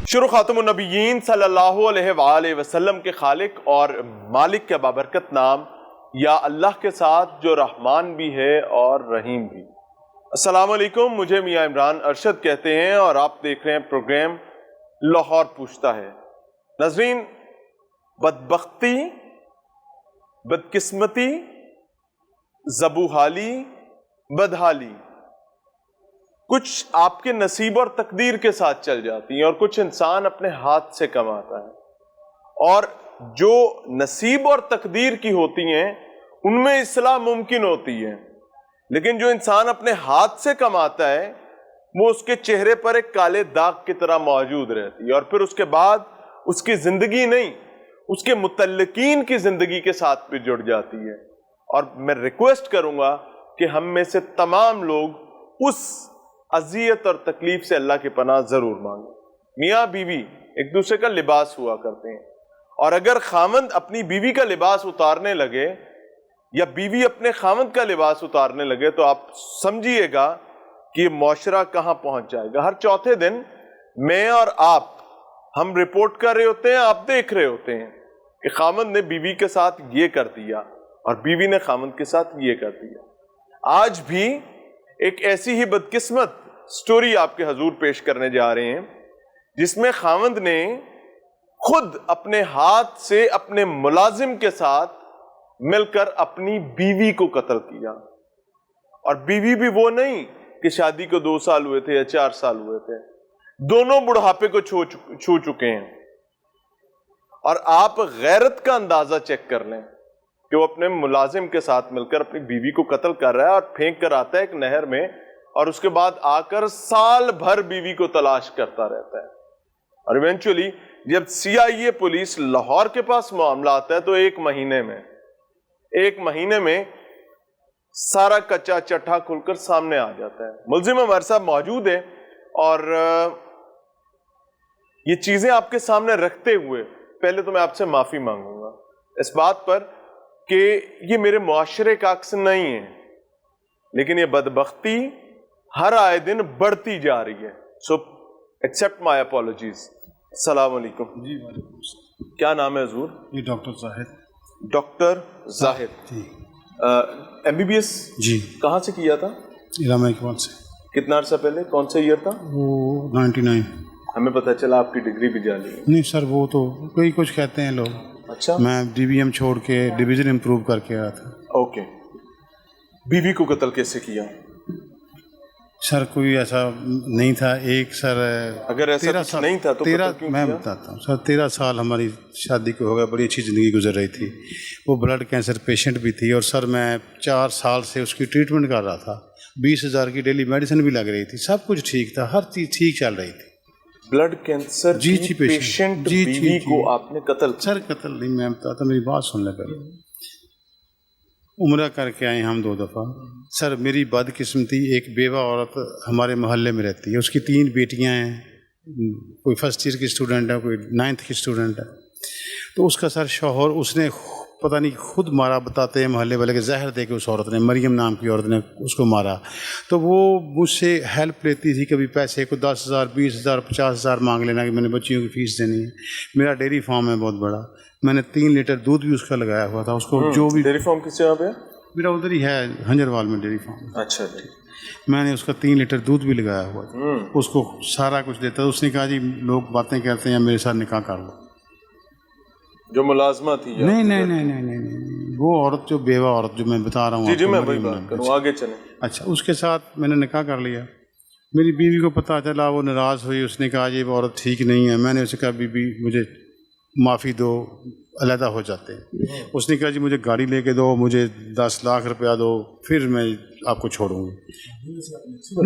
شروع خاتم النبیین صلی اللہ علیہ وآلہ وسلم کے خالق اور مالک کے بابرکت نام یا اللہ کے ساتھ جو رحمان بھی ہے اور رحیم بھی۔ السلام علیکم، مجھے میاں عمران ارشد کہتے ہیں اور آپ دیکھ رہے ہیں پروگرام لاہور پوچھتا ہے۔ ناظرین، بدبختی، بدقسمتی، زبوحالی، بدحالی کچھ آپ کے نصیب اور تقدیر کے ساتھ چل جاتی ہیں اور کچھ انسان اپنے ہاتھ سے کماتا ہے، اور جو نصیب اور تقدیر کی ہوتی ہیں ان میں اصلاح ممکن ہوتی ہے، لیکن جو انسان اپنے ہاتھ سے کماتا ہے وہ اس کے چہرے پر ایک کالے داغ کی طرح موجود رہتی ہے، اور پھر اس کے بعد اس کی زندگی نہیں، اس کے متعلقین کی زندگی کے ساتھ بھی جڑ جاتی ہے۔ اور میں ریکویسٹ کروں گا کہ ہم میں سے تمام لوگ اس اذیت اور تکلیف سے اللہ کی پناہ ضرور مانگیں۔ میاں بیوی ایک دوسرے کا لباس ہوا کرتے ہیں، اور اگر خاوند اپنی بیوی کا لباس اتارنے لگے یا بیوی اپنے خاوند کا لباس اتارنے لگے تو آپ سمجھیے گا کہ یہ معاشرہ کہاں پہنچ جائے گا۔ ہر چوتھے دن میں اور آپ ہم رپورٹ کر رہے ہوتے ہیں، آپ دیکھ رہے ہوتے ہیں کہ خاوند نے بیوی کے ساتھ یہ کر دیا اور بیوی نے خاوند کے ساتھ یہ کر دیا۔ آج بھی ایک ایسی ہی بدقسمت سٹوری آپ کے حضور پیش کرنے جا رہے ہیں جس میں خاوند نے خود اپنے ہاتھ سے اپنے ملازم کے ساتھ مل کر اپنی بیوی کو قتل کیا، اور بیوی بھی وہ نہیں کہ شادی کو 2 سال ہوئے تھے یا 4 سال ہوئے تھے، دونوں بڑھاپے کو چھو چکے ہیں۔ اور آپ غیرت کا اندازہ چیک کر لیں کہ وہ اپنے ملازم کے ساتھ مل کر اپنی بیوی کو قتل کر رہا ہے اور پھینک کر آتا ہے ایک نہر میں، اور اس کے بعد آ کر سال بھر بیوی کو تلاش کرتا رہتا ہے۔ اور ایونچولی جب CIA پولیس لاہور کے پاس معاملہ آتا ہے تو ایک مہینے میں سارا کچا چٹھا کھل کر سامنے آ جاتا ہے۔ ملزم ہمارے صاحب موجود ہے، اور یہ چیزیں آپ کے سامنے رکھتے ہوئے پہلے تو میں آپ سے معافی مانگوں گا اس بات پر کہ یہ میرے معاشرے کا عکس نہیں ہے، لیکن یہ بدبختی ہر آئے دن بڑھتی جا رہی ہے۔ سو ایکسپٹ مائی اپالوجیز۔ السلام علیکم۔ جی وعلیکم السلام۔ کیا نام ہے حضور؟ جی ڈاکٹر زاہد۔ ڈاکٹر زاہد، جی MBBS جی کہاں سے کیا تھا؟ علامہ اقبال سے۔ کتنا عرصہ پہلے؟ کون سے ایئر تھا؟ وہ 99۔ ہمیں پتہ چلا آپ کی ڈگری بھی جا لی ہے۔ نہیں سر، وہ تو کوئی کچھ کہتے ہیں لوگ۔ اچھا، میں DBM چھوڑ کے ڈویژن امپروو کر کے آیا تھا۔ اوکے۔ بیوی کو قتل کیسے کیا؟ سر کوئی ایسا نہیں تھا، ایک سر اگر ایسا کچھ نہیں تھا تو قتل کیوں میں کیا؟ بتاتا ہوں سر، 13 سال ہماری شادی کو ہو گیا، بڑی اچھی زندگی گزر رہی تھی۔ وہ بلڈ کینسر پیشنٹ بھی تھی، اور سر میں 4 سال سے اس کی ٹریٹمنٹ کر رہا تھا، 20,000 کی ڈیلی میڈیسن بھی لگ رہی تھی، سب کچھ ٹھیک تھا، ہر چیز ٹھیک چل رہی تھی۔ بلڈ کینسر کی پیشنٹ بیوی کو آپ نے قتل کیا؟ سر قتل نہیں، میں بتاتا، میری بات سن لے پہلے۔ عمرہ کر کے آئے ہم 2 دفعہ۔ سر میری بدقسمتی، ایک بیوہ عورت ہمارے محلے میں رہتی ہے، اس کی 3 بیٹیاں ہیں، کوئی فرسٹ ایئر کی اسٹوڈنٹ ہے، کوئی 9th کی اسٹوڈنٹ ہے۔ تو اس کا سر شوہر، اس نے پتہ نہیں خود مارا، بتاتے ہیں محلے والے کے، زہر دے کے اس عورت نے، مریم نام کی عورت نے اس کو مارا۔ تو وہ مجھ سے ہیلپ لیتی تھی، کبھی پیسے کو 10,000 20,000 50,000 مانگ لینا کہ میں نے بچیوں کی فیس دینی ہے۔ میرا ڈیری فارم ہے بہت بڑا، میں نے 3 لیٹر دودھ بھی اس کا لگایا ہوا تھا۔ اس کو جو بھی ڈیری فارم کس جگہ پہ ہے؟ میرا ادھر ہی ہے، ہنجروال میں ڈیری فارم۔ اچھا جی۔ میں نے اس کا 3 لیٹر دودھ بھی لگایا ہوا تھا، اس کو سارا کچھ دیتا تھا۔ اس نے کہا جی لوگ باتیں کرتے ہیں، میرے ساتھ نکاح کر لو۔ جو ملازمہ تھی؟ نہیں، وہ عورت جو بیوہ عورت جو میں بتا رہا ہوں۔ جی میں وہی بات کروں، آگے چلیں۔ اچھا، اس کے ساتھ میں نے نکاح کر لیا۔ میری بیوی کو پتہ چلا، وہ ناراض ہوئی، اس نے کہا یہ وہ عورت ٹھیک نہیں ہے۔ میں نے اسے کہا بی بی مجھے معافی دو، علیحدہ ہو جاتے ہیں۔ اس نے کہا جی مجھے گاڑی لے کے دو، مجھے 10 لاکھ روپیہ دو، پھر میں آپ کو چھوڑوں گی۔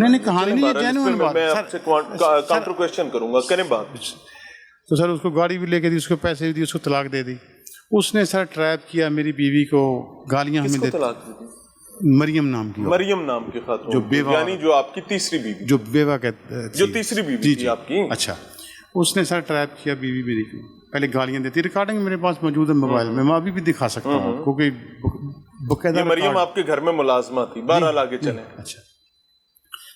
نہیں کہانی نہیں، یہ جینوئن بات۔ میں آپ سے کاؤنٹر کویسچن کروں گا، کریں بات۔ تو سر اس کو گاڑی بھی لے کے دی، اس کو پیسے بھی دی، اس کو طلاق دے دی۔ اس نے سر ٹریپ کیا میری بیوی کو، گالیاں ہمیں دیتی۔ طلاق دی؟ مریم نام کی، مریم نام کی خاتون، جو بیوہ، یعنی جو آپ کی تیسری بیوی، جو بیوہ کہتے، جو تیسری بیوی تھی آپ کی۔ اچھا، اس نے سر ٹریپ کیا بیوی میری کو، پہلے گالیاں دیتی، ریکارڈنگ میرے پاس موجود ہے موبائل میں، میں ابھی بھی دکھا سکتا ہوں کیونکہ باقاعدہ۔ مریم آپ کے گھر میں ملازمہ تھی، بہرحال آگے چلیں۔ اچھا،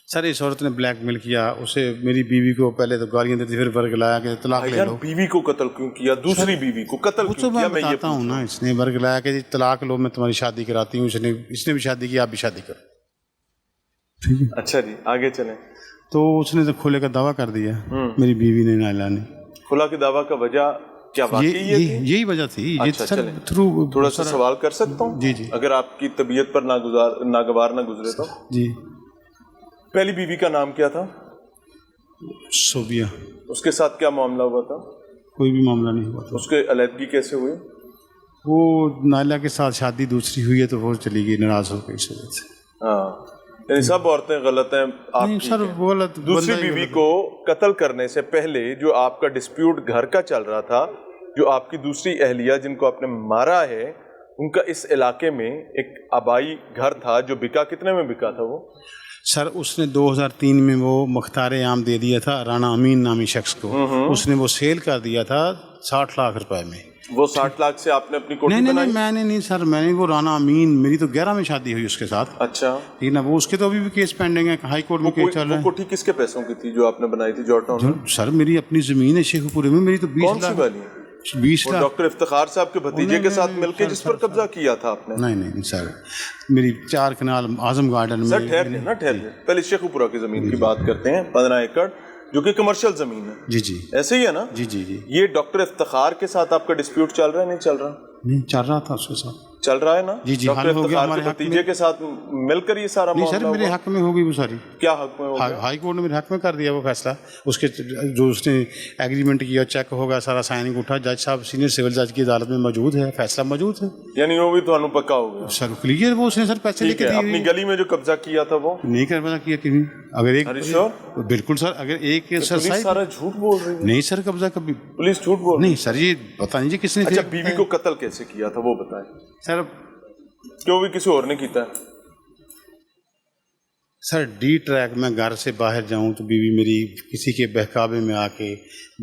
سر اس عورت نے بلیک میل کیا اسے, میری بیوی کو پہلے تو گالیاں دیتی, پھر برگلایا کہ طلاق لے یار لو. بیوی کو قتل کیوں کیا, دوسری بیوی کو قتل وہ کیوں تو کیا, میں میں یہ بتاتا ہوں نا, اس نے برگلایا کہ طلاق لو, میں تمہاری شادی کراتی ہوں. اس نے بھی شادی کی, آپ بھی شادی کرو. ٹھیک ہے, اچھا جی آگے چلیں. تو اس نے تو کھلے کا دعویٰ کر دیا میری بیوی نے, نائلہ نے. کھلا کے دعویٰ کا وجہ کیا واقعی یہ تھی؟ یہی وجہ تھی. یہ اچھا سر چلیں, تھرو تھوڑا سا سوال کر سکتا ہوں جی جی اگر آپ کی طبیعت پر ناگوار نہ گزرے تو؟ جی. پہلی بیوی کا نام کیا تھا؟ صوبیہ. اس کے ساتھ کیا معاملہ ہوا تھا؟ کوئی بھی معاملہ نہیں ہوا تھا. اس کے علیحدگی کیسے ہوئی؟ وہ نائلہ کے ساتھ شادی دوسری ہوئی ہے تو وہ چلی گئی ناراض ہو گئی اس وجہ سے. ہاں, یعنی سب عورتیں غلط ہیں آپ نہیں کی سر, ہیں. غلط. دوسری بیوی کو قتل کرنے سے پہلے جو آپ کا ڈسپیوٹ گھر کا چل رہا تھا, جو آپ کی دوسری اہلیہ جن کو آپ نے مارا ہے, ان کا اس علاقے میں ایک آبائی گھر تھا جو بکا, کتنے میں بکا تھا وہ؟ سر اس نے 2003 میں وہ مختار عام دے دیا تھا رانا امین نامی شخص کو. اس نے وہ سیل کر دیا تھا 60 لاکھ روپے میں. وہ 60 لاکھ سے آپ نے اپنی کوٹھی نہیں بنائی؟ میں نے نہیں سر, میں نے وہ رانا امین, میری تو 11 میں شادی ہوئی اس کے ساتھ. اچھا, ٹھیک نا, وہ اس کے تو ابھی بھی کیس پینڈنگ ہے, ہائی کورٹ میں کیس چل رہا وہ کوٹھی کس کے پیسوں کی تھی جو آپ نے بنائی تھی جارج ٹاؤن میں؟ ہے. سر میری اپنی زمین ہے شیخو پورے میں, میری تو 20 کون سی لاکھ. والی؟ 20 وہ لاکھ. ڈاکٹر افتخار صاحب کے بھتیجے کے ساتھ مل کے جس پر قبضہ کیا تھا آپ نے؟ نہیں سر, میری 4 کنال اعظم گارڈن میں. سر ٹھہر نا, ٹھہر جائے, پہلے شیخو پورہ کی زمین کی بات کرتے ہیں, 15 ایکڑ جو کہ کمرشل زمین ہے. جی جی ایسے ہی ہے نا؟ جی جی جی. یہ ڈاکٹر افتخار کے ساتھ آپ کا ڈسپیوٹ چل رہا ہے نہیں چل رہا؟ نہیں چل رہا تھا اس کے ساتھ. چل رہا ہے نا؟ جی جی, ڈاکٹر حل ہو گیا افتخار ہمارے کے حق میں. بھتیجے کے ساتھ مل کر یہ سارا نہیں سر, معاملہ میرے ہوا؟ حق میں ہوگی وہ ساری. کیا حق میں ہوگا؟ ہائی کورٹ نے میرے حق میں کر دیا وہ فیصلہ. اس کے جو اس نے ایگریمنٹ کیا, چیک ہوگا, سارا سائننگ اٹھا. جج صاحب سینئر سول جج کی عدالت میں موجود ہے, فیصلہ موجود ہے. یعنی وہ بھی تو پکا ہو گیا سر کلیئر, وہ اس نے سر پیسے لے ٹھیک کے ہے. دیے. اپنی گلی میں جو قبضہ کیا تھا وہ نہیں کر پتا کیا کہیں. اگر ایک بالکل سر, اگر ایک سر پولیس سارا جھوٹ بول رہی ہے. نہیں سر, قبضہ کبھی پولیس جھوٹ بول رہی نہیں سر, یہ پتہ نہیں جی کس نے. اچھا, بیوی کو قتل کیسے کیا تھا وہ بتائیں سر. کیوں بھی کسی اور نے کیتا ہے؟ سر ڈی ٹریک میں گھر سے باہر جاؤں تو بیوی میری کسی کے بہکاوے میں آ کے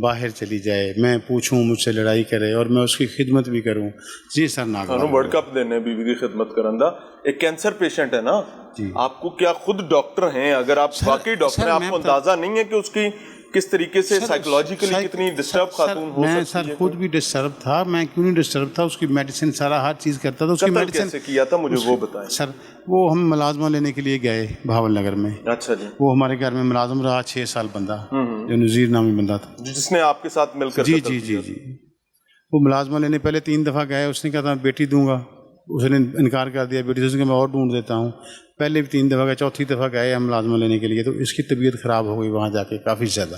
باہر چلی جائے, میں پوچھوں, مجھ سے لڑائی کرے اور میں اس کی خدمت بھی کروں. جی سر, سانو ورلڈ کپ دینے بیوی کی خدمت کرندہ. ایک کینسر پیشنٹ ہے نا, آپ کو کیا خود ڈاکٹر ہیں, اگر آپ واقعی ڈاکٹر ہیں, آپ کو اندازہ نہیں ہے کہ اس کی کس طریقے سے سائیکولوجیکلی کتنی ڈسٹرب خاتون ہو سکتی ہے؟ میں سر خود بھی ڈسٹرب تھا. میں کیوں نہیں ڈسٹرب تھا, اس کی میڈیسن سارا ہر چیز کرتا تھا. اس کی قتل میڈیسن کیسے کیا تھا مجھے وہ بتائیں. سر وہ ہم ملازمہ لینے کے لیے گئے بھاول نگر میں. اچھا جی. وہ ہمارے گھر میں ملازم رہا 6 سال بندہ, جو نذیر نامی بندہ تھا, جس نے آپ کے ساتھ مل کر جی جی جی جی. وہ ملازمہ لینے پہلے 3 دفعہ گئے. اس نے کہا تھا بیٹی دوں گا, اس نے انکار کر دیا بیٹی سے. اس نے کہا میں اور ڈھونڈ دیتا ہوں. پہلے بھی 3 دفعہ گئے, چوتھی دفعہ گئے ہم ملازمہ لینے کے لیے, تو اس کی طبیعت خراب ہو گئی وہاں جا کے, کافی زیادہ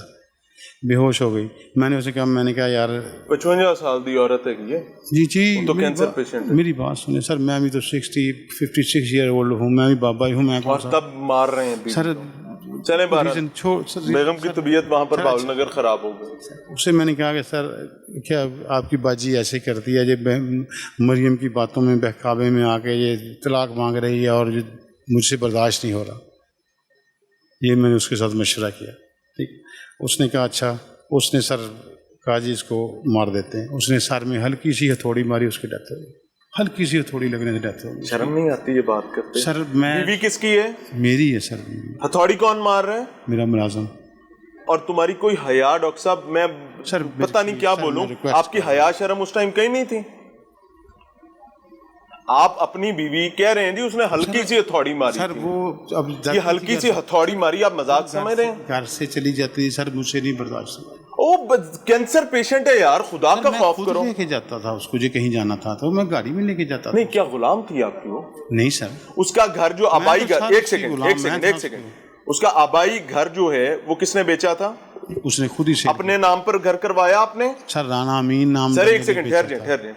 بے ہوش ہو گئی. میں نے اسے کہا, میں نے کہا یار 55 سال دی عورت ہے یہ. جی جی, تو کینسر پیشنٹ ہے. میری بات سنیں سر, میں بھی تو 56 ایئر اولڈ ہوں, میں بھی بابا ہی ہوں. میں اور تب مار رہے ہیں سر. چلیں بیگم کی طبیعت وہاں پر بھاول نگر خراب ہو گئی. اس سے میں نے کہا کہ سر کیا آپ کی باجی ایسے کرتی ہے, یہ مریم کی باتوں میں بہکاوے میں آ کے یہ طلاق مانگ رہی ہے اور مجھ سے برداشت نہیں ہو رہا. یہ میں نے اس کے ساتھ مشورہ کیا. ٹھیک, اس نے کہا اچھا. اس نے سر کہا جی اس کو مار دیتے ہیں. اس نے سر میں ہلکی سی ہتھوڑی ماری, اس کی ڈیتھ ہو گئی. ہلکی سی ہتھوڑی لگنے سے ڈیتھ ہو گئی. شرم نہیں آتی یہ بات کرتے؟ سر میں بیوی کس کی ہے؟ میری ہے سر. ہتھوڑی کون مار رہا ہے؟ میرا ملازم. اور تمہاری کوئی حیا ڈاکٹر صاحب, میں سر پتہ نہیں کیا بولوں, آپ کی حیا شرم اس ٹائم کہیں نہیں تھی؟ آپ اپنی بیوی کہہ رہے ہیں جی اس نے ہلکی سی ہتھوڑی ماری سر. وہ اب یہ ہلکی سی ہتھوڑی ماری, آپ مذاق سمجھ رہے ہیں؟ گھر سے چلی جاتی سر, مجھ سے نہیں برداشت. او کینسر پیشنٹ ہے یار, خدا کا خوف کرو. لے کے جاتا تھا اس کو, جو کہیں جانا تھا تو میں گاڑی میں لے کے جاتا تھا. نہیں, کیا غلام تھی آپ کی وہ؟ نہیں سر. اس کا گھر جو آبائی گھر, ایک سیکنڈ, اس کا آبائی گھر جو ہے وہ کس نے بیچا تھا؟ اس نے خود ہی سے اپنے نام پر گھر کروایا آپ نے؟ سر رانا امین نام. سر ایک سیکنڈ ٹھہر جائیں.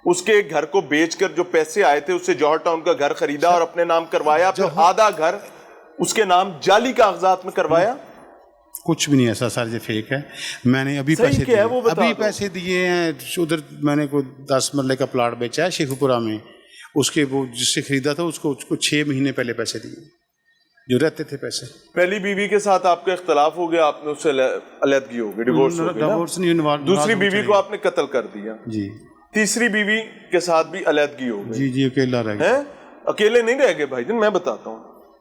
اس کے گھر کو بیچ کر جو پیسے آئے تھے اس سے جوہر ٹاؤن کا گھر خریدا اور اپنے نام کروایا, پھر آدھا گھر اس کے نام جعلی کاغذات میں کروایا. کچھ بھی نہیں ایسا سر, یہ فیک ہے. میں نے ابھی پیسے دیے ہیں. ادھر میں نے کوئی 10 مرلے کا پلاٹ بیچا ہے شیخو پورہ میں. اس کے وہ جس سے خریدا تھا اس کو 6 مہینے پہلے پیسے دیے, جو رہتے تھے پیسے. پہلی بیوی کے ساتھ آپ کا اختلاف ہو گیا, آپ نے اس سے علیحدگی ہو گئی, ڈیورس نہیں. دوسری بیوی کو آپ نے قتل کر دیا. جی. تیسری بیوی کے ساتھ بھی علیحدگی ہو گئی. جی جی, اکیلا رہ گیا. اکیلے نہیں رہ گئے بھائی جان, میں بتاتا ہوں.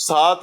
7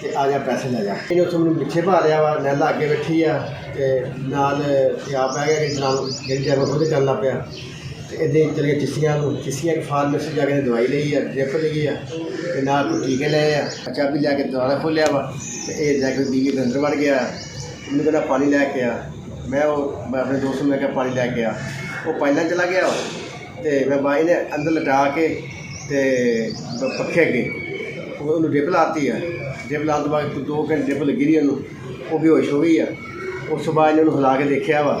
ਤੇ ਆ ਜਾ ਪੈਸੇ ਲੈ ਜਾ। ਇਹਨੇ ਉੱਥੋਂ ਮੈਨੂੰ ਪਿੱਛੇ ਪਾ ਲਿਆ ਵਾ, ਨੈਲਾ ਅੱਗੇ ਬੈਠੀ ਆ ਤੇ ਨਾਲ ਆਪ ਆ ਗਿਆ ਕਿ ਜਨਾਬ ਜਿਹੜੀ ਡਰਾਈਵਰ ਉਹਦੇ ਚੱਲ ਲੱਗ ਪਿਆ ਤੇ ਇੱਦਾਂ ਹੀ ਚਲੇ ਗਏ ਚਿੱਸੀਆਂ ਨੂੰ। ਚਿੱਸੀਆਂ ਦੀ ਫਾਰਮੇਸੀ ਜਾ ਕੇ ਦਵਾਈ ਲਈ ਆ, ਡ੍ਰਿਪ ਲਈ ਆ ਤੇ ਨਾਲ ਕੋਈ ਟੀਕੇ ਲਏ ਆ। ਚਾਬੀ ਲੈ ਕੇ ਦੁਆਰਾ ਖੋਲ੍ਹਿਆ ਵਾ ਤੇ ਇਹ ਜਾ ਕੇ ਬੀਵੀ ਦੇ ਅੰਦਰ ਵੜ ਗਿਆ। ਮੈਨੂੰ ਕਹਿੰਦਾ ਪਾਣੀ ਲੈ ਕੇ ਆ। ਮੈਂ ਆਪਣੇ ਦੋਸਤ ਨੂੰ ਲੈ ਕੇ ਪਾਣੀ ਲੈ ਕੇ ਆ। ਉਹ ਪਾਈਲਾਂ ਚਲਾ ਗਿਆ ਤੇ ਮੈਂ ਬਾਈ ਨੇ ਅੰਦਰ ਲਟਾ ਕੇ ਤੇ ਪੱਖੇ ਅੱਗੇ ਉਹਨੂੰ ਡ੍ਰਿਪ ਲਾਤੀ ਆ। ਡ੍ਰਿਪ ਲਾਉਣ ਤੋਂ ਬਾਅਦ 2 ਘੰਟੇ ਡ੍ਰਿਪ ਲੱਗੀ ਰਹੀ ਉਹਨੂੰ, ਉਹ ਬੇਹੋਸ਼ ਹੋ ਗਈ ਆ। ਉਸ ਤੋਂ ਬਾਅਦ ਇਹਨੂੰ ਹਿਲਾ ਕੇ ਦੇਖਿਆ ਵਾ,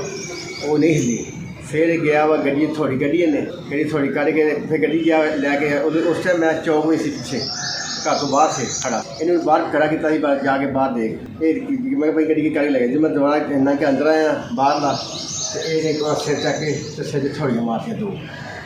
ਉਹ ਨਹੀਂ ਹਿੱਲੀ। ਫਿਰ ਗਿਆ ਵਾ ਗੱਡੀ ਥੋੜੀ ਕੱਢੀ ਇਹਨੇ, ਗੱਡੀ ਥੋੜੀ ਕੱਢ ਕੇ ਫਿਰ ਗੱਡੀ ਗਿਆ ਲੈ ਕੇ ਉਹਦੇ। ਉਸ ਟਾਈਮ ਮੈਂ ਚੌਕ ਵਿੱਚ ਸੀ ਪਿੱਛੇ ਘਰ ਤੋਂ ਬਾਹਰ ਸੀ ਖੜਾ। ਇਹਨੂੰ ਬਾਹਰ ਖੜਾ ਕੀਤਾ ਸੀ, ਜਾ ਕੇ ਬਾਹਰ ਦੇਖ ਇਹ ਮੈਂ ਭਾਈ ਗੱਡੀ ਕੀ ਕਾਲੀ ਲੱਗੀ ਜੀ। ਮੈਂ ਦੁਬਾਰਾ ਇੰਨਾ ਕਿ ਅੰਦਰ ਆਇਆ ਬਾਹਰ ਦਾ ਤੇ ਇਹਨੇ ਇੱਕ ਵਾਰ ਸਿਰ ਚੱਕ ਕੇ ਤੇ ਸਿਰ 'ਚ ਥੋੜੀਆਂ ਮਾਰਤੀਆਂ 2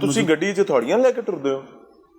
ਤੁਸੀਂ ਗੱਡੀ 'ਚ ਹਥੌੜੀਆਂ ਲੈ ਕੇ ਟੁਰਦੇ ਹੋ?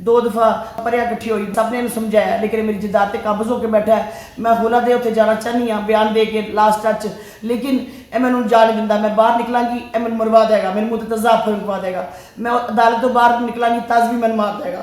2 ਦਫਾ ਪਰਿਆ ਇਕੱਠੀ ਹੋਈ, ਸਭ ਨੇ ਇਹਨੂੰ ਸਮਝਾਇਆ, ਲੇਕਿਨ ਮੇਰੀ ਜਿਦਾਦ ਤੇ ਕਾਬਜ਼ ਹੋ ਕੇ ਬੈਠਾ ਹੈ। ਮੈਂ ਹੁਲਾ ਦੇ ਉੱਤੇ ਜਾਣਾ ਚਾਹੁੰਦੀ ਹਾਂ ਬਿਆਨ ਦੇ ਕੇ ਲਾਸਟ ਟੱਚ, ਲੇਕਿਨ ਇਹ ਮੈਨੂੰ ਜਾ ਨਹੀਂ ਦਿੰਦਾ। ਮੈਂ ਬਾਹਰ ਨਿਕਲਾਂਗੀ ਇਹ ਮੈਨੂੰ ਮਰਵਾ ਦੇਗਾ, ਮੇਰੇ ਮੂੰਹ ਤੇ ਤਜ਼ਾਬ ਫਰਕਵਾ ਦੇਗਾ। ਮੈਂ ਅਦਾਲਤ ਤੋਂ ਬਾਹਰ ਨਿਕਲਾਂਗੀ ਤਜ ਵੀ ਮੈਨੂੰ ਮਾਰ ਦੇਗਾ,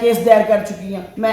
ਕੇਸ ਦਾਇਰ ਕਰ ਚੁੱਕੀ ਹਾਂ ਮੈਂ,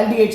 LDH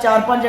4-5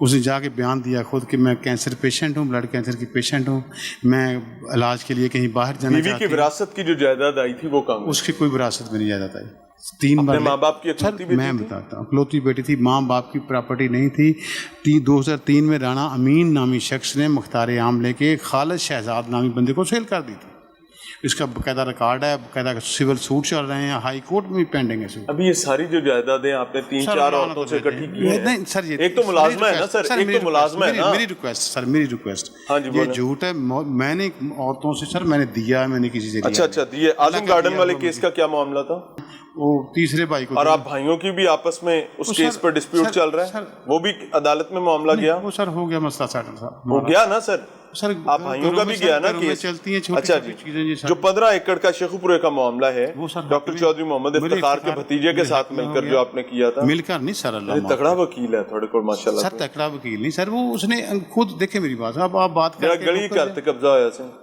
اس نے جا کے بیان دیا خود کہ میں کینسر پیشنٹ ہوں, بلڈ کینسر کی پیشنٹ ہوں, میں علاج کے لیے کہیں باہر جانا بیوی کی وراثت کی جو جائیداد آئی تھی وہ کم, اس کی کوئی وراثت میں نہیں جائیداد آئی. 3 بار ماں باپ کی سر میں بتاتا ہوں, اکلوتی بیٹی تھی, ماں باپ کی پراپرٹی نہیں تھی. 2003 میں رانا امین نامی شخص نے مختار عام لے کے خالد شہزاد نامی بندے کو سیل کر دی تھی. اس کا باقاعدہ ریکارڈ ہے, باقاعدہ سول سوٹ چل رہے ہیں, ہائی کورٹ میں بھی پینڈنگ ہے. ابھی یہ ساری جو جائیدادیں آپ نے 3-4 عورتوں سے اکٹھی کی ہیں, نہیں سر, یہ ایک تو ملازمہ ہے نا سر, ایک تو ملازمہ ہے نا. میری ریکویسٹ سر, میری ریکویسٹ, ہاں جی یہ جھوٹ ہے. میں نے عورتوں سے سر میں نے دیا, میں نے کسی سے اچھا یہ اعظم گارڈن والے کیس کا کیا معاملہ تھا؟ وہ تیسرے بھائی کو, اور آپ بھائیوں کی بھی آپس میں اس کیس پر ڈسپیوٹ چل رہا ہے, وہ بھی عدالت میں معاملہ گیا؟ وہ سر ہو گیا مسئلہ سیٹل صاحب, ہو گیا نا سر, سر آپ بھائیوں کا بھی گیا نا کیس؟ چلتی ہیں چھوٹی اچھا چھوٹی چیزیں جی سر. جو 15 ایکڑ کا شیخو پورے کا معاملہ ہے, وہ سر ڈاکٹر چودھری محمد افتخار کے بھتیجے کے ساتھ مل کر جو آپ نے کیا تھا, مل کر نہیں سر, اللہ تگڑا وکیل ہے تھوڑے کو ماشاءاللہ. سر تکڑا وکیل نہیں سر, وہ اس نے خود دیکھیں میری بات, اب آپ بات میرا کر گڑی کرتے قبضہ ہوا سے.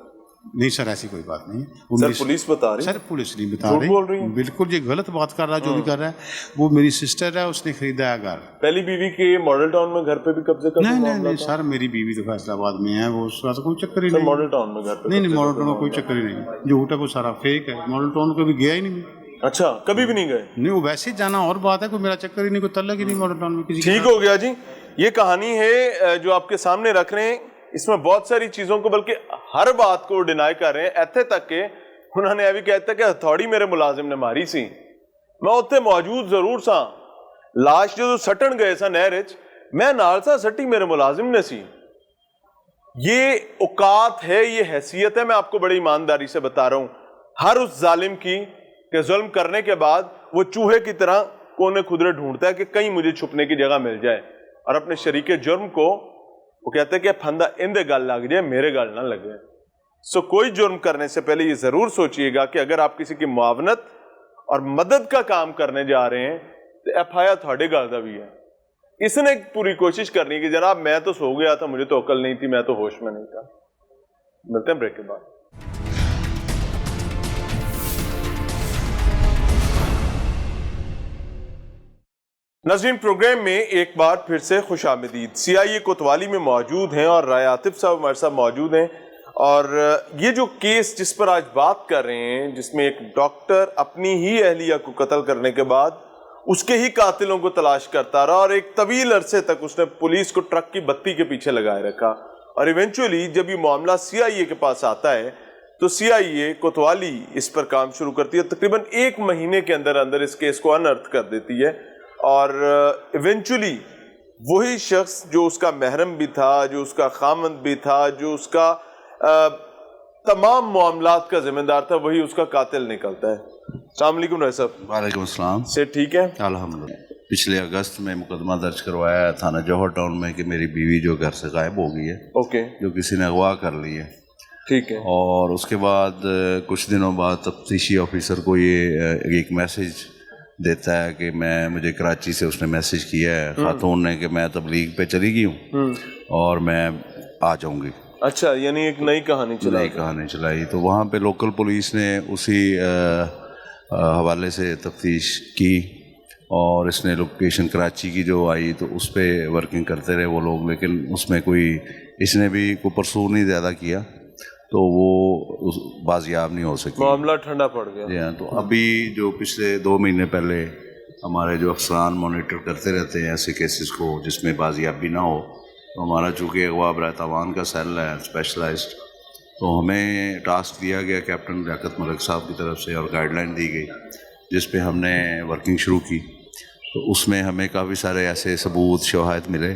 نہیں سر, ایسی کوئی بات نہیں. سر پولیس بتا رہی ہے, سر پولیس نہیں بتا جھوٹ بول رہی ہے, بالکل یہ غلط بات کر رہا ہے. جو بھی کر رہا ہے وہ میری سسٹر ہے, اس نے خریدا ہے گھر. پہلی بیوی کے ماڈل ٹاؤن میں گھر پہ بھی قبضے کا نہیں سر, میری بیوی تو فیصلہ آباد میں ہے, وہ اس کا کوئی چکر ہی نہیں. ماڈل ٹاؤن میں گھر پہ نہیں ماڈل ٹاؤن میں کوئی چکر ہی نہیں, جھوٹ ہے وہ سارا فیک ہے. ماڈل ٹاؤن کبھی گیا ہی نہیں میں. اچھا کبھی بھی نہیں گئے؟ نہیں, وہ ویسے جانا اور بات ہے, کوئی میرا چکر ہی نہیں, کوئی تعلق ہی نہیں ماڈل ٹاؤن میں کسی. ٹھیک ہو گیا جی. یہ کہانی ہے جو آپ کے سامنے رکھ رہے ہیں, اس میں بہت ساری چیزوں کو بلکہ ہر بات کو ڈینائی کر رہے ہیں, ایتھے تک کہ انہوں نے ابھی کہتا کہ ہتھوڑی میرے ملازم نے ماری سی, میں اتنے موجود ضرور سا, لاش جو سٹن گئے سا نہر وچ, میں نال سا سٹی میرے ملازم نے سی. یہ اوقات ہے, یہ حیثیت ہے, میں آپ کو بڑی ایمانداری سے بتا رہا ہوں, ہر اس ظالم کی کہ ظلم کرنے کے بعد وہ چوہے کی طرح کونے خدرے ڈھونڈتا ہے کہ کہیں مجھے چھپنے کی جگہ مل جائے, اور اپنے شریک جرم کو وہ کہتے ہیں کہ پھندا اندے گل لگ جائے, میرے گل نہ لگے. سو کوئی جرم کرنے سے پہلے یہ ضرور سوچئے گا کہ اگر آپ کسی کی معاونت اور مدد کا کام کرنے جا رہے ہیں تو ایف آئی آر تھوڑے گل دا بھی ہے. اس نے پوری کوشش کرنی کہ جناب میں تو سو گیا تھا, مجھے تو عقل نہیں تھی, میں تو ہوش میں نہیں تھا. ملتے ہیں بریک کے بعد. ناظرین, پروگرام میں ایک بار پھر سے خوش آمدید. سی آئی اے کوتوالی میں موجود ہیں اور رائے عاطف صاحب ہمارے ساتھ موجود ہیں. اور یہ جو کیس جس پر آج بات کر رہے ہیں, جس میں ایک ڈاکٹر اپنی ہی اہلیہ کو قتل کرنے کے بعد اس کے ہی قاتلوں کو تلاش کرتا رہا, اور ایک طویل عرصے تک اس نے پولیس کو ٹرک کی بتی کے پیچھے لگائے رکھا, اور ایونچولی جب یہ معاملہ سی آئی اے کے پاس آتا ہے تو سی آئی اے کوتوالی اس پر کام شروع کرتی ہے. تقریباً 1 مہینے کے اندر اندر اس کیس کو انرتھ کر دیتی ہے, اور ایونچولی وہی شخص جو اس کا محرم بھی تھا, جو اس کا خامند بھی تھا, جو اس کا تمام معاملات کا ذمہ دار تھا, وہی اس کا قاتل نکلتا ہے. السلام علیکم رائے صاحب. وعلیکم السلام. سے ٹھیک ہے الحمدللہ. پچھلے اگست میں مقدمہ درج کروایا ہے تھانہ جوہر ٹاؤن میں کہ میری بیوی جو گھر سے غائب ہو گئی ہے, اوکے, جو کسی نے اغوا کر لی ہے. ٹھیک ہے. اور اس کے بعد کچھ دنوں بعد تفتیشی آفیسر کو یہ ایک میسج دیتا ہے کہ مجھے کراچی سے اس نے میسج کیا ہے خاتون نے کہ میں تبلیغ پہ چلی گئی ہوں اور میں آ جاؤں گی. اچھا, یعنی ایک نئی کہانی چلائی. تو وہاں پہ لوکل پولیس نے اسی حوالے سے تفتیش کی, اور اس نے لوکیشن کراچی کی جو آئی تو اس پہ ورکنگ کرتے رہے وہ لوگ, لیکن اس میں اس نے بھی کوئی پرسو نہیں زیادہ کیا, تو وہ بازیاب نہیں ہو سکی, معاملہ ٹھنڈا پڑ گیا. جی ہاں. تو ابھی جو پچھلے 2 مہینے پہلے ہمارے جو افسران مانیٹر کرتے رہتے ہیں ایسے کیسز کو جس میں بازیابی نہ ہو, تو ہمارا چونکہ اغوا برائے تاوان کا سیل ہے اسپیشلائزڈ, تو ہمیں ٹاسک دیا گیا کیپٹن لیاقت ملک صاحب کی طرف سے, اور گائیڈ لائن دی گئی جس پہ ہم نے ورکنگ شروع کی. تو اس میں ہمیں کافی سارے ایسے ثبوت شواہد ملے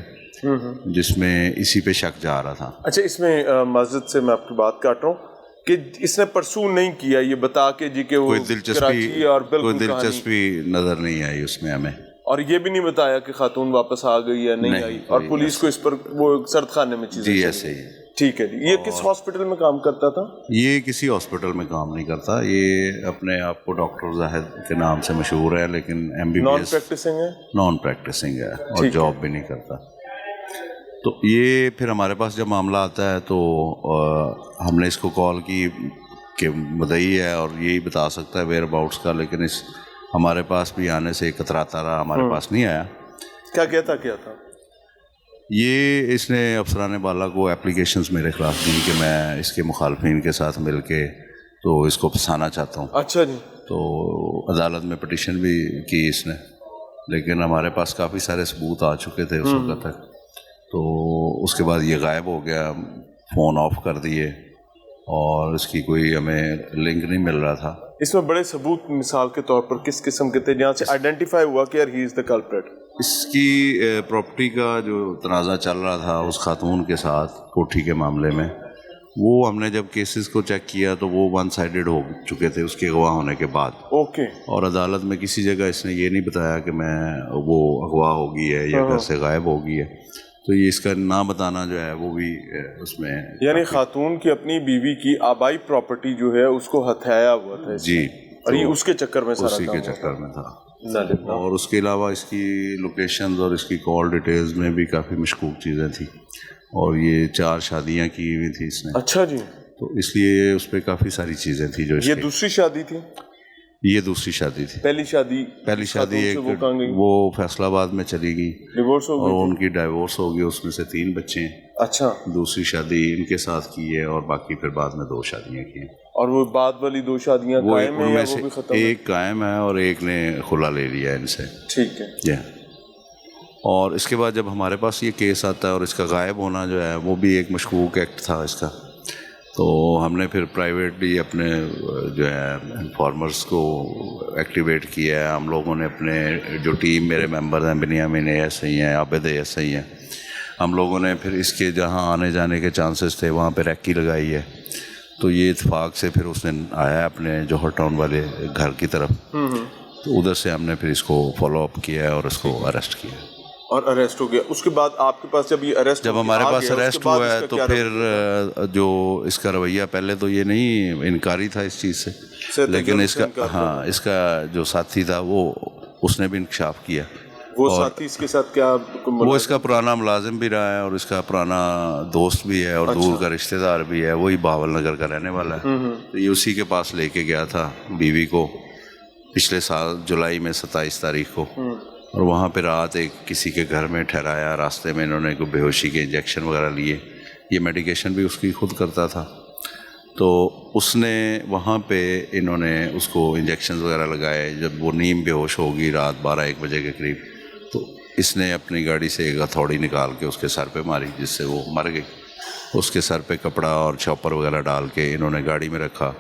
جس میں اسی پہ شک جا رہا تھا. اچھا, اس میں مسجد سے میں آپ کی بات کاٹ رہا ہوں کہ اس نے پرسو نہیں کیا یہ بتا کے جی کہ وہ کراچی, اور بالکل دلچسپی نظر نہیں آئی اس میں ہمیں, اور یہ بھی نہیں بتایا کہ خاتون واپس آ گئی یا نہیں آئی, اور پولیس کو اس پر وہ سرد خانے میں چیزیں. جی ایسے ہی. ٹھیک ہے جی. یہ کس ہاسپٹل میں کام کرتا تھا؟ یہ کسی ہاسپٹل میں کام نہیں کرتا, یہ اپنے آپ کو ڈاکٹر زاہد کے نام سے مشہور ہے, لیکن MBBS نان پریکٹسنگ ہے. نان پریکٹسنگ ہے اور جاب بھی نہیں کرتا. تو یہ پھر ہمارے پاس جب معاملہ آتا ہے تو ہم نے اس کو کال کی کہ مدعی ہے اور یہی بتا سکتا ہے ویئر اباؤٹس کا, لیکن ہمارے پاس بھی آنے سے کتراتا رہا, ہمارے پاس نہیں آیا. کیا کہتا کیا تھا؟ یہ اس نے افسران بالا کو اپلیکیشنز میرے خلاف دی کہ میں اس کے مخالفین کے ساتھ مل کے تو اس کو پھنسانا چاہتا ہوں. اچھا جی. تو عدالت میں پٹیشن بھی کی اس نے، لیکن ہمارے پاس کافی سارے ثبوت آ چکے تھے اس وقت تک. تو اس کے بعد یہ غائب ہو گیا، فون آف کر دیے اور اس کی کوئی ہمیں لنک نہیں مل رہا تھا. اس میں بڑے ثبوت مثال کے طور پر کس قسم کے تھے جہاں سے آئیڈینٹیفائی ہوا کہ یار ہی از دا کلپریٹ؟ اس کی پراپرٹی کا جو تنازع چل رہا تھا اس خاتون کے ساتھ کوٹھی کے معاملے میں، وہ ہم نے جب کیسز کو چیک کیا تو وہ ون سائیڈڈ ہو چکے تھے اس کے اغوا ہونے کے بعد. اوکے. اور عدالت میں کسی جگہ اس نے یہ نہیں بتایا کہ میں وہ اغوا ہو گئی ہے یا گھر سے غائب ہو گئی ہے. تو یہ اس کا نہ بتانا جو ہے وہ بھی اس میں، یعنی خاتون کی اپنی بیوی کی آبائی پراپرٹی جو ہے اس کو ہتھیایا ہوا تھا. جی. اور یہ اس کے چکر میں سارا اسی کے کام چکر میں تھا. ہوا. اور اس کے علاوہ اس کی لوکیشنز اور اس کی کال ڈیٹیلز میں بھی کافی مشکوک چیزیں تھیں، اور یہ 4 شادیاں کی ہوئی تھی اس نے. اچھا جی. تو اس لیے اس پہ کافی ساری چیزیں تھیں جو اس یہ کے. دوسری شادی تھی؟ یہ دوسری شادی تھی. پہلی شادی ایک وہ فیصل آباد میں چلی گئی، ڈیورس ہو اور گئی. ان کی ڈائیورس ہو گئی، اس میں سے 3 بچے ہیں. اچھا. دوسری شادی ان کے ساتھ کی ہے، اور باقی پھر بعد میں 2 شادیاں کی ہیں. اور وہ بعد والی 2 شادیاں وہ قائم ہیں ان یا میں وہ سے بھی ختم ہیں؟ ایک قائم ہے اور ایک نے خلا لے لیا ان سے. ٹھیک ہے. جی. اور اس کے بعد جب ہمارے پاس یہ کیس آتا ہے اور اس کا غائب ہونا جو ہے وہ بھی ایک مشکوک ایکٹ تھا اس کا، تو ہم نے پھر پرائیویٹلی اپنے جو ہے انفارمرز کو ایکٹیویٹ کیا ہے. ہم لوگوں نے اپنے جو ٹیم میرے ممبر ہیں، بنیامین ایسے ہی ہیں، عابد ایسے ہی ہیں، ہم لوگوں نے پھر اس کے جہاں آنے جانے کے چانسز تھے وہاں پہ ریکی لگائی ہے. تو یہ اتفاق سے پھر اس نے آیا اپنے جوہر ٹاؤن والے گھر کی طرف، تو ادھر سے ہم نے پھر اس کو فالو اپ کیا ہے اور اس کو اریسٹ کیا. اور اریسٹ ہو گیا. اس کے بعد آپ کے پاس جب یہ اریسٹ جب ہمارے پاس اریسٹ ہوا ہے تو پھر جو اس کا رویہ، پہلے تو یہ نہیں انکاری تھا اس چیز سے، لیکن اس کا جو ساتھی تھا وہ اس نے بھی انکشاف کیا. وہ ساتھی اس کے ساتھ کیا؟ وہ اس کا پرانا ملازم بھی رہا ہے اور اس کا پرانا دوست بھی ہے اور دور کا رشتہ دار بھی ہے. وہی بہاول نگر کا رہنے والا ہے. تو یہ اسی کے پاس لے کے گیا تھا بیوی کو پچھلے سال جولائی میں 27 تاریخ کو، اور وہاں پہ رات ایک کسی کے گھر میں ٹھہرایا. راستے میں انہوں نے کوئی بے ہوشی کے انجیکشن وغیرہ لیے. یہ میڈیکیشن بھی اس کی خود کرتا تھا. تو اس نے وہاں پہ انہوں نے اس کو انجیکشن وغیرہ لگائے. جب وہ نیم بے ہوش ہوگی رات 12-1 بجے کے قریب، تو اس نے اپنی گاڑی سے ایک ہتھوڑی نکال کے اس کے سر پہ ماری، جس سے وہ مر گئی. اس کے سر پہ کپڑا اور چاپر وغیرہ ڈال کے انہوں نے گاڑی میں رکھا،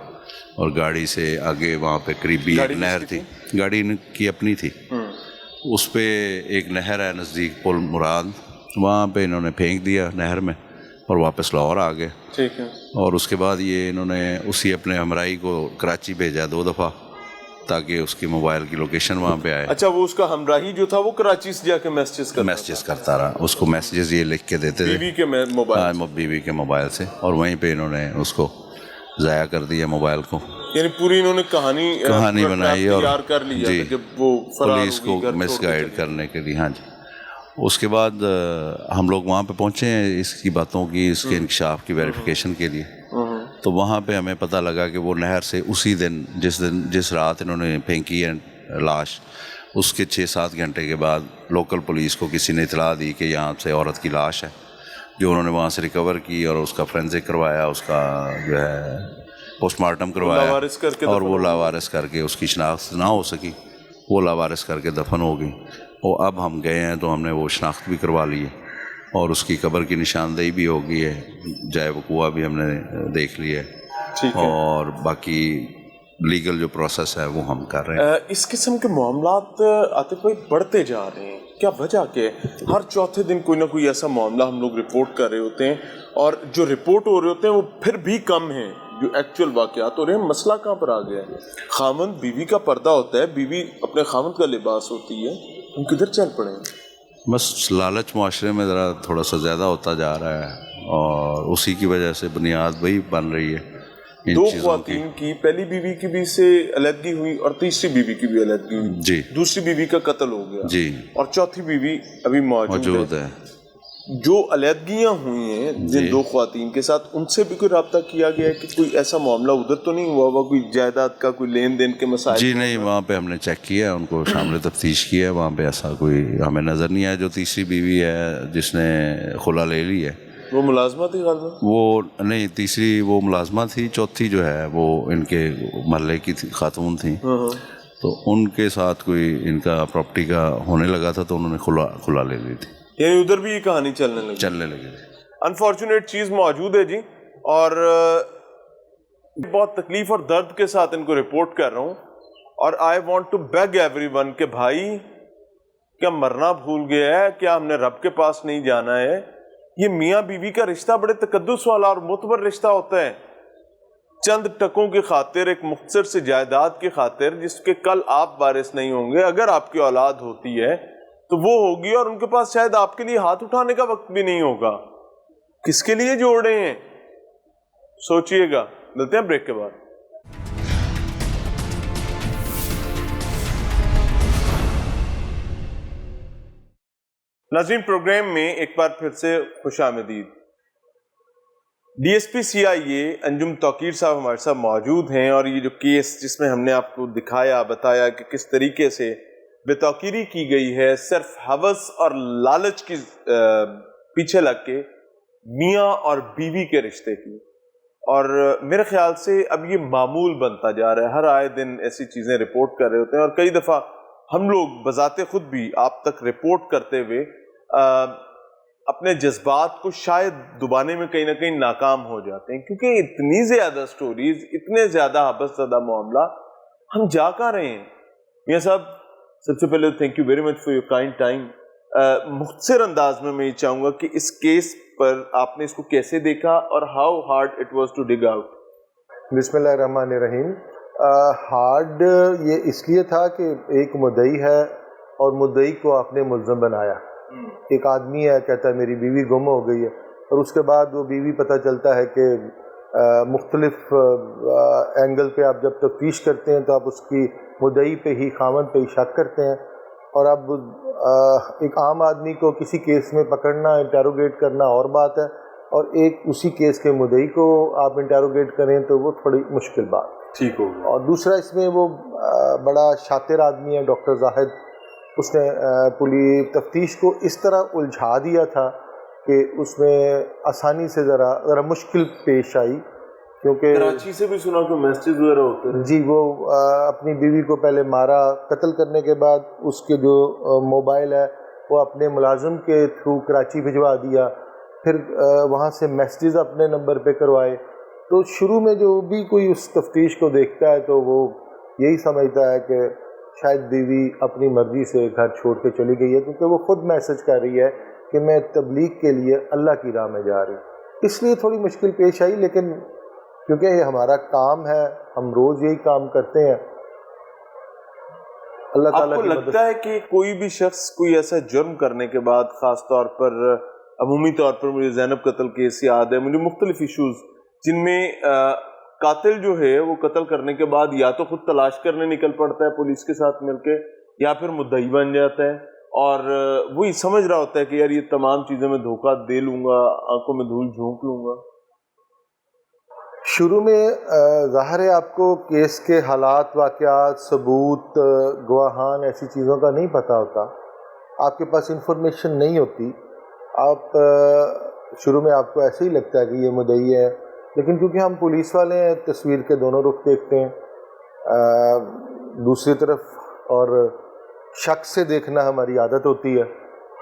اور گاڑی سے آگے وہاں پہ قریبی ایک نہر تھی، گاڑی کی اپنی تھی، اس پہ ایک نہر ہے نزدیک پل مراد، وہاں پہ انہوں نے پھینک دیا نہر میں اور واپس لاہور آ گئے. ٹھیک ہے. اور اس کے بعد یہ انہوں نے اسی اپنے ہمراہی کو کراچی بھیجا 2 دفعہ تاکہ اس کی موبائل کی لوکیشن وہاں پہ آئے. اچھا. وہ اس کا ہمراہی جو تھا وہ کراچی سے جا کے میسیجز کرتا رہا. اس کو میسیجز یہ لکھ کے دیتے تھے بیوی کے موبائل، بیوی کے موبائل سے، اور وہیں پہ انہوں نے اس کو ضائع کر دیا موبائل کو. یعنی پوری انہوں نے کہانی بنائی اور تیار کر لیا جی جب وہ پولیس کو مس گائیڈ کرنے کے لیے. ہاں جی. اس کے بعد ہم لوگ وہاں پہ پہنچے ہیں اس کی باتوں کی، اس کے انکشاف کی ویریفیکیشن کے لیے. تو وہاں پہ ہمیں پتہ لگا کہ وہ نہر سے اسی دن جس رات انہوں نے پھینکی ہے لاش، اس کے 6-7 گھنٹے کے بعد لوکل پولیس کو کسی نے اطلاع دی کہ یہاں سے عورت کی لاش ہے، جو انہوں نے وہاں سے ریکور کی اور اس کا فرینزک کروایا، اس کا جو ہے پوسٹ مارٹم کروایا، اور وہ لاوارث کر کے اس کی شناخت نہ ہو سکی، وہ لاوارث کر کے دفن ہو گئی. اور اب ہم گئے ہیں تو ہم نے وہ شناخت بھی کروا لی ہے، اور اس کی قبر کی نشاندہی بھی ہو گئی ہے، جائے وقوع بھی ہم نے دیکھ لی ہے، اور باقی لیگل جو پروسیس ہے وہ ہم کر رہے ہیں. اس قسم کے معاملات عاطف بھائی بڑھتے جا رہے ہیں، کیا وجہ کہ ہر چوتھے دن کوئی نہ کوئی ایسا معاملہ ہم لوگ رپورٹ کر رہے ہوتے ہیں، اور جو رپورٹ ہو رہے ہوتے ہیں وہ پھر بھی کم ہیں جو ایکچوئل واقعات ہو رہے ہیں. مسئلہ کہاں پر آ گیا ہے؟ خاوند بیوی کا پردہ ہوتا ہے، بیوی اپنے خاوند کا لباس ہوتی ہے، ہم کدھر چل پڑے ہیں؟ بس لالچ معاشرے میں ذرا تھوڑا سا زیادہ ہوتا جا رہا ہے، اور اسی کی وجہ سے بنیاد وہی بن رہی ہے. 2 خواتین کی، پہلی بیوی کی بھی سے علیحدگی ہوئی اور تیسری بیوی کی بھی علیحدگی ہوئی. جی. دوسری بیوی کا قتل ہو گیا. جی. اور چوتھی بیوی ابھی موجود ہے. جو علیحدگیاں ہوئی ہیں جن دو خواتین کے ساتھ، ان سے بھی کوئی رابطہ کیا گیا ہے کہ کوئی ایسا معاملہ ادھر تو نہیں ہوا ہوا، کوئی جائیداد کا کوئی لین دین کے مسائل؟ جی نہیں، وہاں پہ ہم نے چیک کیا، ان کو شامل تفتیش کیا، وہاں پہ ایسا کوئی ہمیں نظر نہیں آیا۔ جو تیسری بیوی ہے جس نے خلا لے لی ہے، وہ ملازمہ تھی غالباً؟ وہ نہیں، تیسری وہ ملازمہ تھی، چوتھی جو ہے وہ ان کے محلے کی خاتون تھیں، تو ان کے ساتھ کوئی ان کا پراپرٹی کا ہونے لگا تھا، تو انہوں نے کھلا لے لی تھی، یعنی ادھر بھی یہ کہانی چلنے لگی تھی۔ انفارچونیٹ چیز موجود ہے جی، اور بہت تکلیف اور درد کے ساتھ ان کو رپورٹ کر رہا ہوں، اور I want to beg everyone کہ بھائی کیا مرنا بھول گیا ہے؟ کیا ہم نے رب کے پاس نہیں جانا ہے؟ یہ میاں بیوی کا رشتہ بڑے تقدس والا اور معتبر رشتہ ہوتا ہے۔ چند ٹکوں کی خاطر، ایک مختصر سی جائیداد کی خاطر، جس کے کل آپ وارث نہیں ہوں گے، اگر آپ کی اولاد ہوتی ہے تو وہ ہوگی، اور ان کے پاس شاید آپ کے لیے ہاتھ اٹھانے کا وقت بھی نہیں ہوگا۔ کس کے لیے جوڑ رہے ہیں؟ سوچئے گا۔ ملتے ہیں بریک کے بعد۔ ناظرین، پروگرام میں ایک بار پھر سے خوش آمدید۔ ڈی ایس پی سی آئی اے انجم توقیر صاحب ہمارے ساتھ موجود ہیں، اور یہ جو کیس جس میں ہم نے آپ کو دکھایا، بتایا کہ کس طریقے سے بے توقیری کی گئی ہے صرف ہوس اور لالچ کی پیچھے لگ کے میاں اور بیوی کے رشتے کی، اور میرے خیال سے اب یہ معمول بنتا جا رہا ہے۔ ہر آئے دن ایسی چیزیں رپورٹ کر رہے ہوتے ہیں، اور کئی دفعہ ہم لوگ بذات خود بھی آپ تک رپورٹ کرتے ہوئے اپنے جذبات کو شاید دبانے میں کہیں نہ کہیں ناکام ہو جاتے ہیں، کیونکہ اتنی زیادہ سٹوریز، اتنے زیادہ حبس زدہ معاملہ، ہم جا کہاں رہے ہیں؟ میاں صاحب، سب سے پہلے thank you very much for your kind time. مختصر انداز میں یہ چاہوں گا کہ اس کیس پر آپ نے اس کو کیسے دیکھا، اور how hard it was to dig out? بسم اللہ الرحمن الرحیم۔ ہارڈ یہ اس لیے تھا کہ ایک مدعی ہے، اور مدعی کو آپ نے ملزم بنایا۔ ایک آدمی ہے، کہتا ہے میری بیوی گم ہو گئی ہے، اور اس کے بعد وہ بیوی پتہ چلتا ہے کہ مختلف اینگل پہ آپ جب تفتیش کرتے ہیں تو آپ اس کی مدعی پہ ہی، خاوند پہ ہی شک کرتے ہیں، اور اب ایک عام آدمی کو کسی کیس میں پکڑنا، انٹیروگیٹ کرنا اور بات ہے، اور ایک اسی کیس کے مدعی کو آپ انٹیروگیٹ کریں تو وہ تھوڑی مشکل بات ٹھیک ہوگا۔ اور دوسرا اس میں وہ بڑا شاطر آدمی ہے ڈاکٹر زاہد، اس نے پولیس تفتیش کو اس طرح الجھا دیا تھا کہ اس میں آسانی سے ذرا مشکل پیش آئی، کیونکہ کراچی سے بھی سنا کہ میسیج وغیرہ ہوتے ہیں۔ جی، وہ اپنی بیوی کو پہلے مارا، قتل کرنے کے بعد اس کے جو موبائل ہے وہ اپنے ملازم کے تھرو کراچی بھجوا دیا، پھر وہاں سے میسیجز اپنے نمبر پہ کروائے۔ تو شروع میں جو بھی کوئی اس تفتیش کو دیکھتا ہے تو وہ یہی سمجھتا ہے کہ شاید بیوی اپنی مرضی سے گھر چھوڑ کے چلی گئی ہے، کیونکہ وہ خود میسج کر رہی ہے کہ میں تبلیغ کے لیے اللہ کی راہ میں جا رہی ہوں۔ اس لیے تھوڑی مشکل پیش آئی، لیکن کیونکہ یہ ہمارا کام ہے، ہم روز یہی کام کرتے ہیں، اللہ آپ تعالیٰ کو کی مدد۔ لگتا ہے کہ کوئی بھی شخص کوئی ایسا جرم کرنے کے بعد، خاص طور پر عمومی طور پر مجھے زینب قتل کیس یاد ہے، مجھے مختلف ایشوز جن میں قاتل جو ہے وہ قتل کرنے کے بعد یا تو خود تلاش کرنے نکل پڑتا ہے پولیس کے ساتھ مل کے، یا پھر مدعی بن جاتا ہے، اور وہی سمجھ رہا ہوتا ہے کہ یار یہ تمام چیزیں میں دھوکہ دے لوں گا، آنکھوں میں دھول جھونک لوں گا۔ شروع میں ظاہر ہے آپ کو کیس کے حالات، واقعات، ثبوت، گواہان، ایسی چیزوں کا نہیں پتہ ہوتا، آپ کے پاس انفارمیشن نہیں ہوتی، آپ شروع میں آپ کو ایسے ہی لگتا ہے کہ یہ مدعی ہے، لیکن کیونکہ ہم پولیس والے ہیں، تصویر کے دونوں رخ دیکھتے ہیں، دوسری طرف اور شک سے دیکھنا ہماری عادت ہوتی ہے،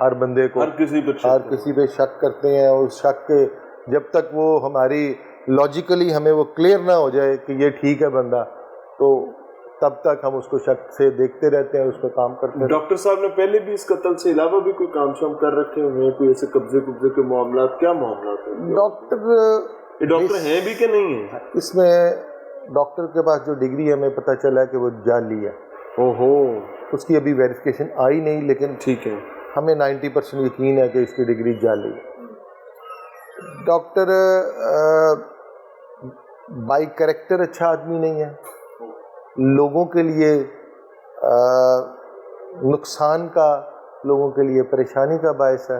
ہر بندے کو، ہر کسی پہ شک کرتے ہیں، اور اس شک کے جب تک وہ ہماری لاجیکلی ہمیں وہ کلیئر نہ ہو جائے کہ یہ ٹھیک ہے بندہ، تو تب تک ہم اس کو شک سے دیکھتے رہتے ہیں، اس پہ کام کرتے ہیں۔ ڈاکٹر صاحب نے پہلے بھی اس قتل سے علاوہ بھی کوئی کام شام کر رکھے ہوئے ہیں، کوئی ایسے قبضے کے معاملات؟ کیا معاملات ہیں؟ ڈاکٹر ہیں بھی کہ نہیں ہیں؟ اس میں ڈاکٹر کے پاس جو ڈگری ہے ہمیں پتہ چلا ہے کہ وہ جعلی ہے، اوہو، اس کی ابھی ویریفیکیشن آئی نہیں، لیکن ٹھیک ہے، ہمیں 90% یقین ہے کہ اس کی ڈگری جعلی ہے۔ ڈاکٹر بائی کریکٹر اچھا آدمی نہیں ہے، لوگوں کے لیے نقصان کا، لوگوں کے لیے پریشانی کا باعث ہے،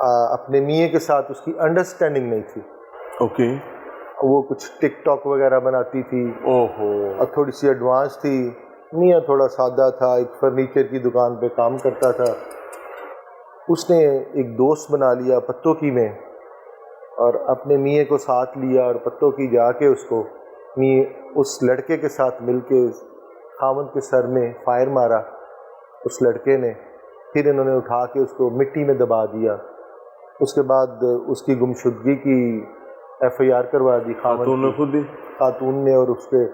اپنے میاں کے ساتھ اس کی انڈرسٹینڈنگ نہیں تھی. اوکے. وہ کچھ ٹک ٹاک وغیرہ بناتی تھی اوہو. اور تھوڑی سی ایڈوانس تھی. میاں تھوڑا سادہ تھا, ایک فرنیچر کی دکان پہ کام کرتا تھا. اس نے ایک دوست بنا لیا پتوں کی میں, اور اپنے میاں کو ساتھ لیا اور پتوں کی جا کے اس کو اس لڑکے کے ساتھ مل کے خاوند کے سر میں فائر مارا اس لڑکے نے. پھر انہوں نے اٹھا کے اس کو مٹی میں دبا دیا. اس کے بعد اس کی گمشدگی کی ایف آئی آر کروا دی خاتون نے خود ہی, خاتون نے اور اس کے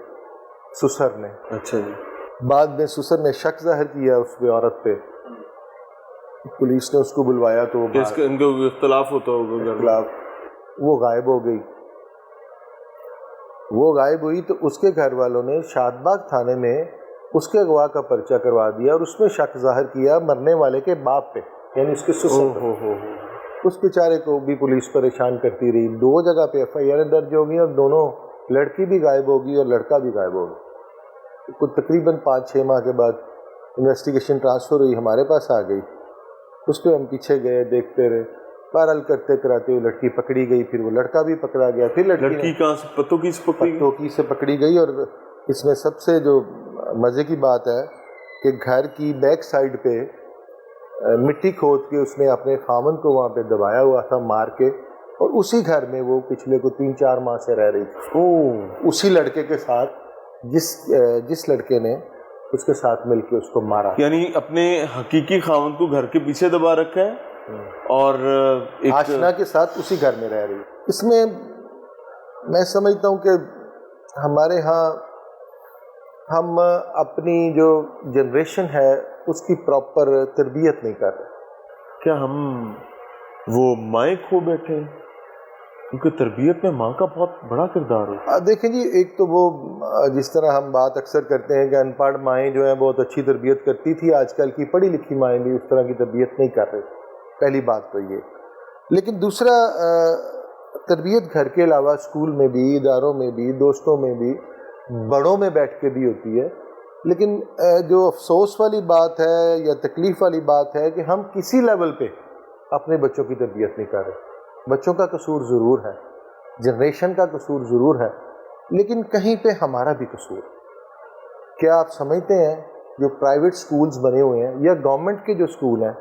سسر نے. اچھا جی. بعد میں سسر نے شک ظاہر کیا اس پہ, عورت پہ. پولیس نے اس کو بلوایا تو ان کو اختلاف ہوتا ہوگا, وہ غائب ہو گئی. وہ غائب ہوئی تو اس کے گھر والوں نے شاد باغ تھانے میں اس کے اغوا کا پرچہ کروا دیا اور اس میں شک ظاہر کیا مرنے والے کے باپ پہ, یعنی اس کے سسر پہ. اس بیچارے کو بھی پولیس پریشان کرتی رہی. 2 جگہ پہ ایف آئی آر درج ہو گئی اور دونوں, لڑکی بھی غائب ہو گئی اور لڑکا بھی غائب ہو گیا. کچھ تقریباً 5-6 ماہ کے بعد انویسٹیگیشن ٹرانسفر ہوئی, ہمارے پاس آ گئی. اس پہ ہم پیچھے گئے, دیکھتے رہے. بہرحال کرتے کراتے وہ لڑکی پکڑی گئی, پھر وہ لڑکا بھی پکڑا گیا. پھر لڑکی کہاں سے, پتوں کی سے پکڑی گئی. اور اس میں سب سے جو مزے کی بات ہے کہ گھر کی بیک سائڈ پہ مٹی کھود کے اس نے اپنے خامن کو وہاں پہ دبایا ہوا تھا مار کے, اور اسی گھر میں وہ پچھلے کو 3-4 ماہ سے رہ رہی تھی. اسی لڑکے کے ساتھ جس لڑکے نے اس کے ساتھ مل کے اس کو مارا. یعنی اپنے حقیقی خاوند کو گھر کے پیچھے دبا رکھا ہے اور آشنا کے ساتھ اسی گھر میں رہ رہی. اس میں میں سمجھتا ہوں کہ ہمارے ہاں ہم اپنی جو جنریشن ہے اس کی پراپر تربیت نہیں کر رہے. کیا ہم وہ مائیں کھو بیٹھے ہیں؟ کیونکہ تربیت میں ماں کا بہت بڑا کردار ہے. دیکھیں جی, ایک تو وہ جس طرح ہم بات اکثر کرتے ہیں کہ ان پڑھ مائیں جو ہیں بہت اچھی تربیت کرتی تھی, آج کل کی پڑھی لکھی مائیں بھی اس طرح کی تربیت نہیں کر رہی. پہلی بات تو یہ. لیکن دوسرا, تربیت گھر کے علاوہ اسکول میں بھی, اداروں میں بھی, دوستوں میں بھی, بڑوں میں بیٹھ کے بھی ہوتی ہے. لیکن جو افسوس والی بات ہے یا تکلیف والی بات ہے کہ ہم کسی لیول پہ اپنے بچوں کی تربیت نہیں کر رہے. بچوں کا قصور ضرور ہے, جنریشن کا قصور ضرور ہے, لیکن کہیں پہ ہمارا بھی قصور. کیا آپ سمجھتے ہیں جو پرائیویٹ سکولز بنے ہوئے ہیں یا گورنمنٹ کے جو سکول ہیں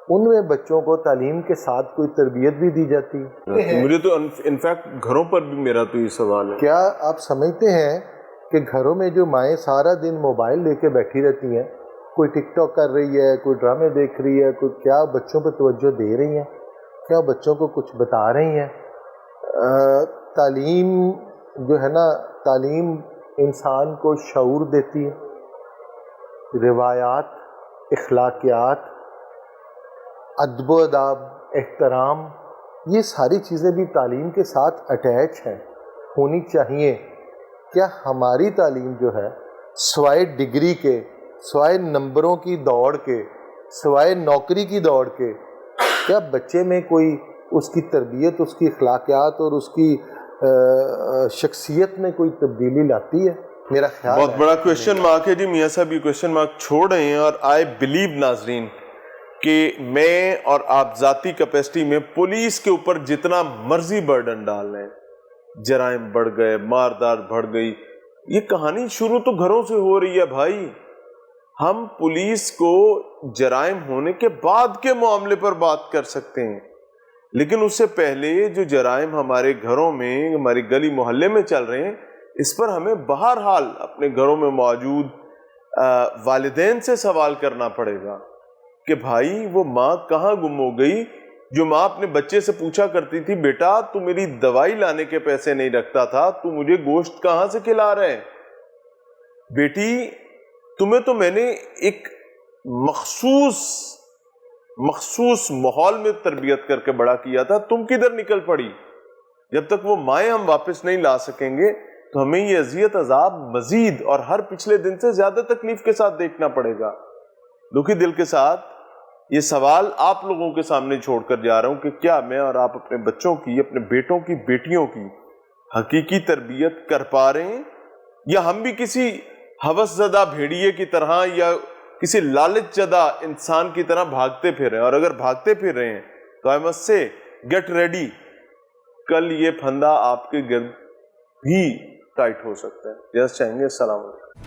ان میں بچوں کو تعلیم کے ساتھ کوئی تربیت بھی دی جاتی ہے؟ مجھے تو انفیکٹ گھروں پر بھی میرا تو یہ سوال ہے. کیا آپ سمجھتے ہیں کہ گھروں میں جو مائیں سارا دن موبائل لے کے بیٹھی رہتی ہیں, کوئی ٹک ٹاک کر رہی ہے, کوئی ڈرامے دیکھ رہی ہے, کوئی کیا بچوں پہ توجہ دے رہی ہیں؟ کیا بچوں کو کچھ بتا رہی ہیں؟ تعلیم جو ہے نا, تعلیم انسان کو شعور دیتی ہے. روایات, اخلاقیات, ادب و آداب, احترام, یہ ساری چیزیں بھی تعلیم کے ساتھ اٹیچ ہیں, ہونی چاہیے. کیا ہماری تعلیم جو ہے سوائے ڈگری کے, سوائے نمبروں کی دوڑ کے, سوائے نوکری کی دوڑ کے, کیا بچے میں کوئی اس کی تربیت, اس کی اخلاقیات اور اس کی شخصیت میں کوئی تبدیلی لاتی ہے؟ میرا خیال بہت بڑا کویشچن مارک ہے جی. میاں صاحب یہ کویشچن مارک چھوڑ رہے ہیں, اور آئی بلیو ناظرین کہ میں اور آپ ذاتی کیپیسٹی میں پولیس کے اوپر جتنا مرضی برڈن ڈال لیں, جرائم بڑھ گئے, ماردار بڑھ گئی, یہ کہانی شروع تو گھروں سے ہو رہی ہے بھائی. ہم پولیس کو جرائم ہونے کے بعد کے معاملے پر بات کر سکتے ہیں, لیکن اس سے پہلے جو جرائم ہمارے گھروں میں, ہماری گلی محلے میں چل رہے ہیں, اس پر ہمیں بہرحال اپنے گھروں میں موجود والدین سے سوال کرنا پڑے گا کہ بھائی وہ ماں کہاں گم ہو گئی جو ماں اپنے بچے سے پوچھا کرتی تھی, بیٹا تو میری دوائی لانے کے پیسے نہیں رکھتا تھا, تو مجھے گوشت کہاں سے کھلا رہے ہیں؟ بیٹی تمہیں تو میں نے ایک مخصوص ماحول میں تربیت کر کے بڑا کیا تھا, تم کدھر نکل پڑی؟ جب تک وہ مائیں ہم واپس نہیں لا سکیں گے تو ہمیں یہ اذیت عذاب مزید اور ہر پچھلے دن سے زیادہ تکلیف کے ساتھ دیکھنا پڑے گا. دکھی دل کے ساتھ یہ سوال آپ لوگوں کے سامنے چھوڑ کر جا رہا ہوں کہ کیا میں اور آپ اپنے بچوں کی, اپنے بیٹوں کی, بیٹیوں کی حقیقی تربیت کر پا رہے ہیں, یا ہم بھی کسی ہوس زدہ بھیڑیے کی طرح یا کسی لالچ زدہ انسان کی طرح بھاگتے پھر رہے ہیں؟ اور اگر بھاگتے پھر رہے ہیں تو I must say get ready, کل یہ پھندا آپ کے گرد بھی ٹائٹ ہو سکتا ہے. جس چاہیں گے. السلام علیکم.